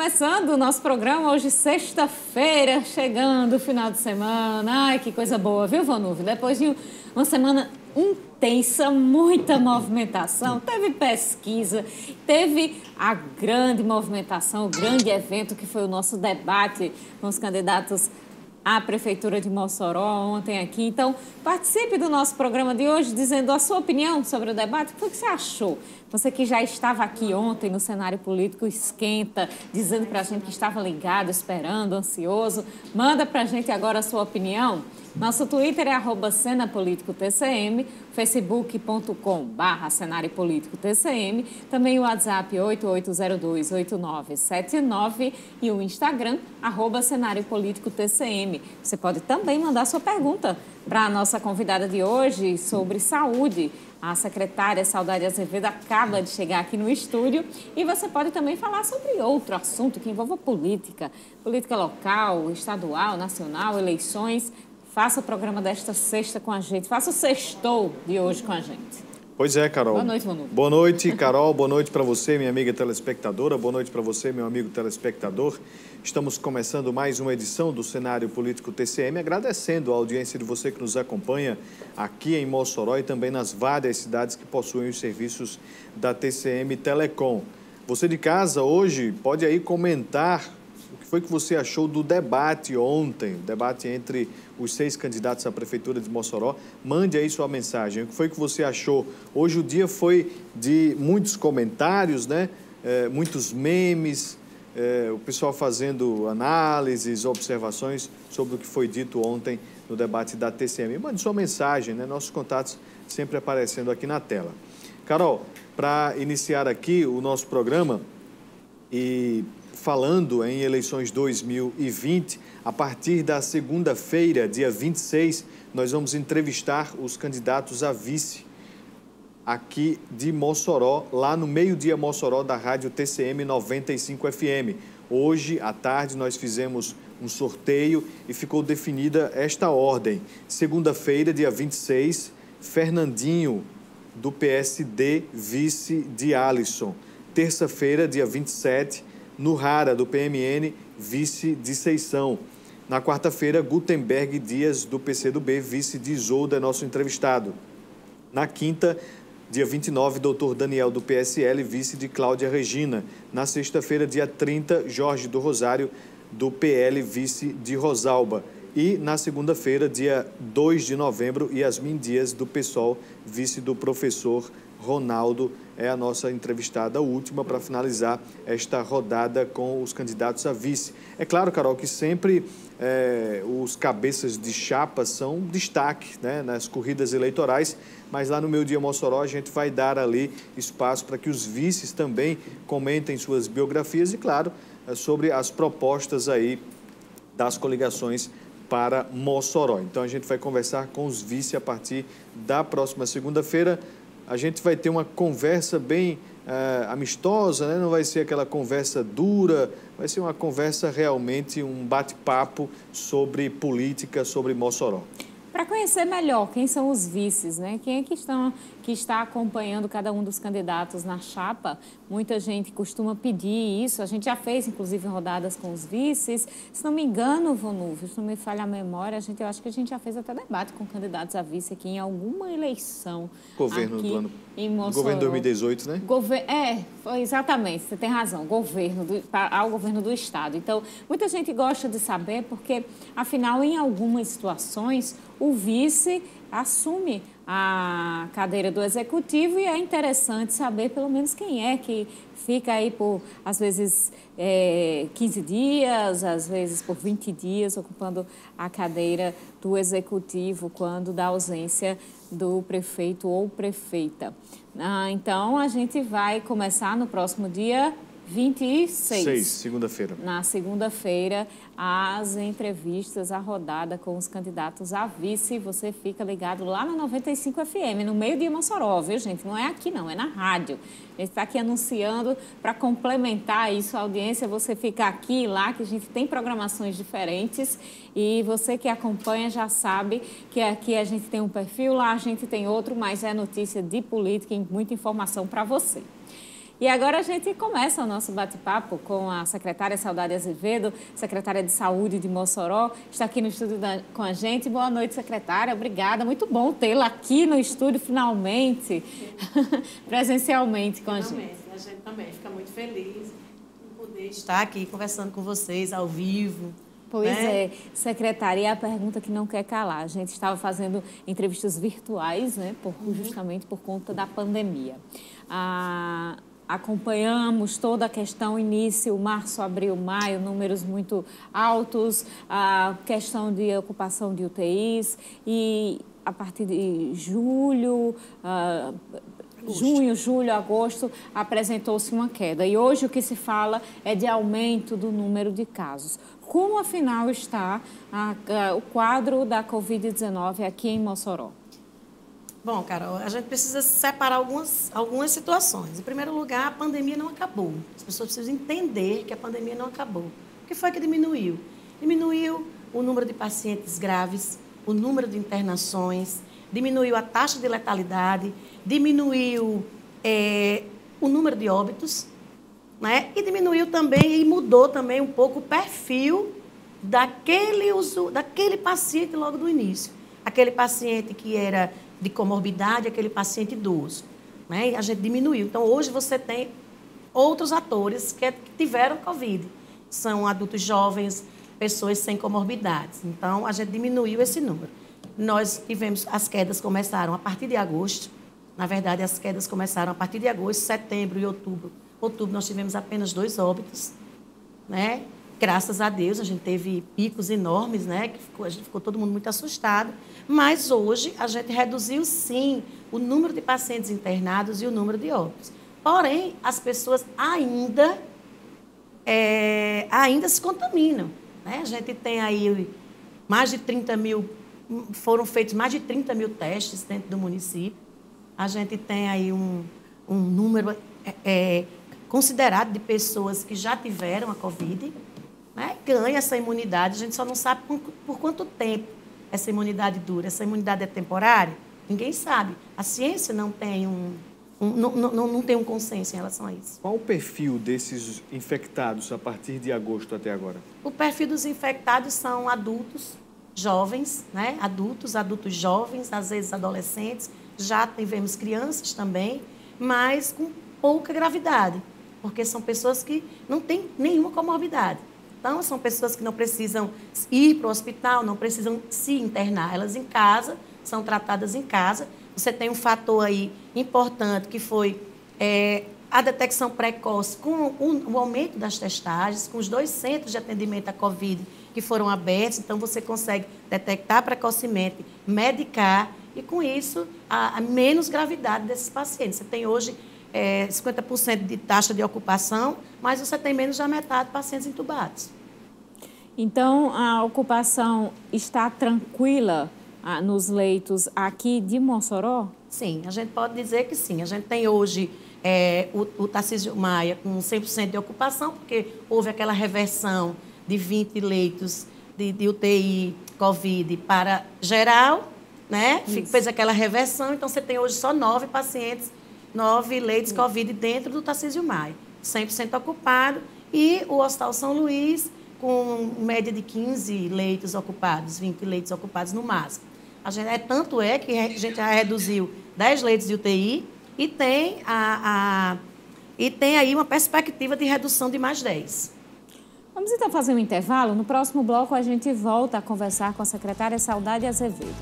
começando o nosso programa hoje, sexta-feira, chegando o final de semana. Ai, que coisa boa, viu, Vanuve? Depois de uma semana intensa, muita movimentação, teve pesquisa, teve a grande movimentação, o grande evento que foi o nosso debate com os candidatos à Prefeitura de Mossoró ontem aqui. Então, participe do nosso programa de hoje dizendo a sua opinião sobre o debate. O que você achou? Você que já estava aqui ontem no cenário político esquenta, dizendo para a gente que estava ligado, esperando, ansioso. Manda para a gente agora a sua opinião. Nosso Twitter é @cenapoliticotcm, facebook.com/cenáriopolíticotcm, também o WhatsApp 88028979 e o Instagram, @cenáriopolíticotcm. Você pode também mandar sua pergunta para a nossa convidada de hoje sobre saúde. A secretária Saudade Azevedo acaba de chegar aqui no estúdio e você pode também falar sobre outro assunto que envolva política local, estadual, nacional, eleições. Faça o programa desta sexta com a gente, faça o sextou de hoje com a gente. Pois é, Carol. Boa noite, Manu. Boa noite, Carol. Boa noite para você, minha amiga telespectadora. Boa noite para você, meu amigo telespectador. Estamos começando mais uma edição do Cenário Político TCM, agradecendo a audiência de você que nos acompanha aqui em Mossoró e também nas várias cidades que possuem os serviços da TCM Telecom. Você de casa hoje pode aí comentar o que foi que você achou do debate ontem, o debate entre os 6 candidatos à Prefeitura de Mossoró. Mande aí sua mensagem. O que foi que você achou? Hoje o dia foi de muitos comentários, né? Muitos memes, o pessoal fazendo análises, observações sobre o que foi dito ontem no debate da TCM. Mande sua mensagem, né? Nossos contatos sempre aparecendo aqui na tela. Carol, para iniciar aqui o nosso programa e falando em eleições 2020, a partir da segunda-feira, dia 26, nós vamos entrevistar os candidatos a vice aqui de Mossoró, lá no Meio-Dia Mossoró da rádio TCM 95 FM. Hoje, à tarde, nós fizemos um sorteio e ficou definida esta ordem. Segunda-feira, dia 26, Fernandinho, do PSD, vice de Alisson. Terça-feira, dia 27, Nurrara, do PMN, vice de Seição. Na quarta-feira, Gutenberg Dias, do PCdoB, vice de Isolda, nosso entrevistado. Na quinta, dia 29, doutor Daniel, do PSL, vice de Cláudia Regina. Na sexta-feira, dia 30, Jorge do Rosário, do PL, vice de Rosalba. E na segunda-feira, dia 2 de novembro, Yasmin Dias, do PSOL, vice do professor Ronaldo, é a nossa entrevistada última para finalizar esta rodada com os candidatos a vice. É claro, Carol, que sempre os cabeças de chapa são destaque, né, nas corridas eleitorais, mas lá no Meio-Dia Mossoró a gente vai dar ali espaço para que os vices também comentem suas biografias e, claro, sobre as propostas aí das coligações para Mossoró. Então a gente vai conversar com os vice a partir da próxima segunda-feira. A gente vai ter uma conversa bem amistosa, né? Não vai ser aquela conversa dura, vai ser uma conversa realmente, um bate-papo sobre política, sobre Mossoró. Para conhecer melhor quem são os vices, né? Quem é que está acompanhando cada um dos candidatos na chapa. Muita gente costuma pedir isso. A gente já fez, inclusive, rodadas com os vices. Se não me engano, Vanuve, se não me falha a memória, eu acho que a gente já fez até debate com candidatos a vice aqui em alguma eleição. Governo aqui do ano. Em Mossoró. Governo 2018, né? Foi exatamente, você tem razão, ao governo do Estado. Então, muita gente gosta de saber porque, afinal, em algumas situações, o vice assume a cadeira do executivo e é interessante saber pelo menos quem é que fica aí por, às vezes, 15 dias, às vezes por 20 dias, ocupando a cadeira do executivo quando dá ausência do prefeito ou prefeita. Então, a gente vai começar no próximo dia 26. Segunda-feira. Na segunda-feira, as entrevistas, a rodada com os candidatos a vice. Você fica ligado lá na 95 FM, no Meio-Dia Mossoró, viu, gente? Não é aqui, não, é na rádio. A gente está aqui anunciando para complementar isso, a audiência. Você fica aqui e lá, que a gente tem programações diferentes. E você que acompanha já sabe que aqui a gente tem um perfil, lá a gente tem outro, mas é notícia de política e muita informação para você. E agora a gente começa o nosso bate-papo com a secretária Saudade Azevedo, secretária de Saúde de Mossoró, está aqui no estúdio com a gente. Boa noite, secretária. Obrigada. Muito bom tê-la aqui no estúdio, finalmente, presencialmente com a gente. A gente também fica muito feliz em poder estar aqui conversando com vocês ao vivo. Pois é, secretária, e a pergunta que não quer calar. A gente estava fazendo entrevistas virtuais, né, justamente por conta da pandemia. Acompanhamos toda a questão, início, março, abril, maio, números muito altos, a questão de ocupação de UTIs e a partir de junho, julho, agosto, apresentou-se uma queda. E hoje o que se fala é de aumento do número de casos. Como, afinal, está o quadro da Covid-19 aqui em Mossoró? Bom, Carol, a gente precisa separar algumas situações. Em primeiro lugar, a pandemia não acabou. As pessoas precisam entender que a pandemia não acabou. O que foi que diminuiu? Diminuiu o número de pacientes graves, o número de internações, diminuiu a taxa de letalidade, diminuiu o número de óbitos, né? E diminuiu também e mudou também um pouco o perfil daquele paciente logo do início. Aquele paciente que era de comorbidade, aquele paciente idoso, né? E a gente diminuiu. Então, hoje você tem outros atores que tiveram Covid. São adultos jovens, pessoas sem comorbidades. Então, a gente diminuiu esse número. As quedas começaram a partir de agosto. Na verdade, as quedas começaram a partir de agosto, setembro e outubro. Outubro nós tivemos apenas 2 óbitos, né? Graças a Deus, a gente teve picos enormes, né? A gente ficou todo mundo muito assustado. Mas hoje a gente reduziu, sim, o número de pacientes internados e o número de óbitos. Porém, as pessoas ainda se contaminam, né? A gente tem aí foram feitos mais de 30 mil testes dentro do município. A gente tem aí um número considerado de pessoas que já tiveram a Covid, né? Ganha essa imunidade, a gente só não sabe por quanto tempo essa imunidade dura. Essa imunidade é temporária? Ninguém sabe. A ciência não tem não tem um consenso em relação a isso. Qual o perfil desses infectados a partir de agosto até agora? O perfil dos infectados são adultos, jovens, né? Adultos jovens, às vezes adolescentes. Já tivemos crianças também, mas com pouca gravidade, porque são pessoas que não têm nenhuma comorbidade. Então, são pessoas que não precisam ir para o hospital, não precisam se internar. Elas em casa, são tratadas em casa. Você tem um fator aí importante, que foi a detecção precoce com o aumento das testagens, com os 2 centros de atendimento à Covid que foram abertos. Então, você consegue detectar precocemente, medicar e, com isso, a menos gravidade desses pacientes. Você tem hoje 50% de taxa de ocupação, mas você tem menos da metade de pacientes entubados. Então, a ocupação está tranquila nos leitos aqui de Mossoró? Sim, a gente pode dizer que sim. A gente tem hoje o Tarcísio Maia com 100% de ocupação, porque houve aquela reversão de 20 leitos de UTI Covid para geral, né? Fez aquela reversão, então você tem hoje só 9 leitos Covid dentro do Tarcísio Maia, 100% ocupado, e o Hospital São Luís com média de 15 leitos ocupados, 20 leitos ocupados no máximo. Tanto é que a gente já reduziu 10 leitos de UTI e tem aí uma perspectiva de redução de mais 10. Vamos então fazer um intervalo. No próximo bloco a gente volta a conversar com a secretária Saudade Azevedo.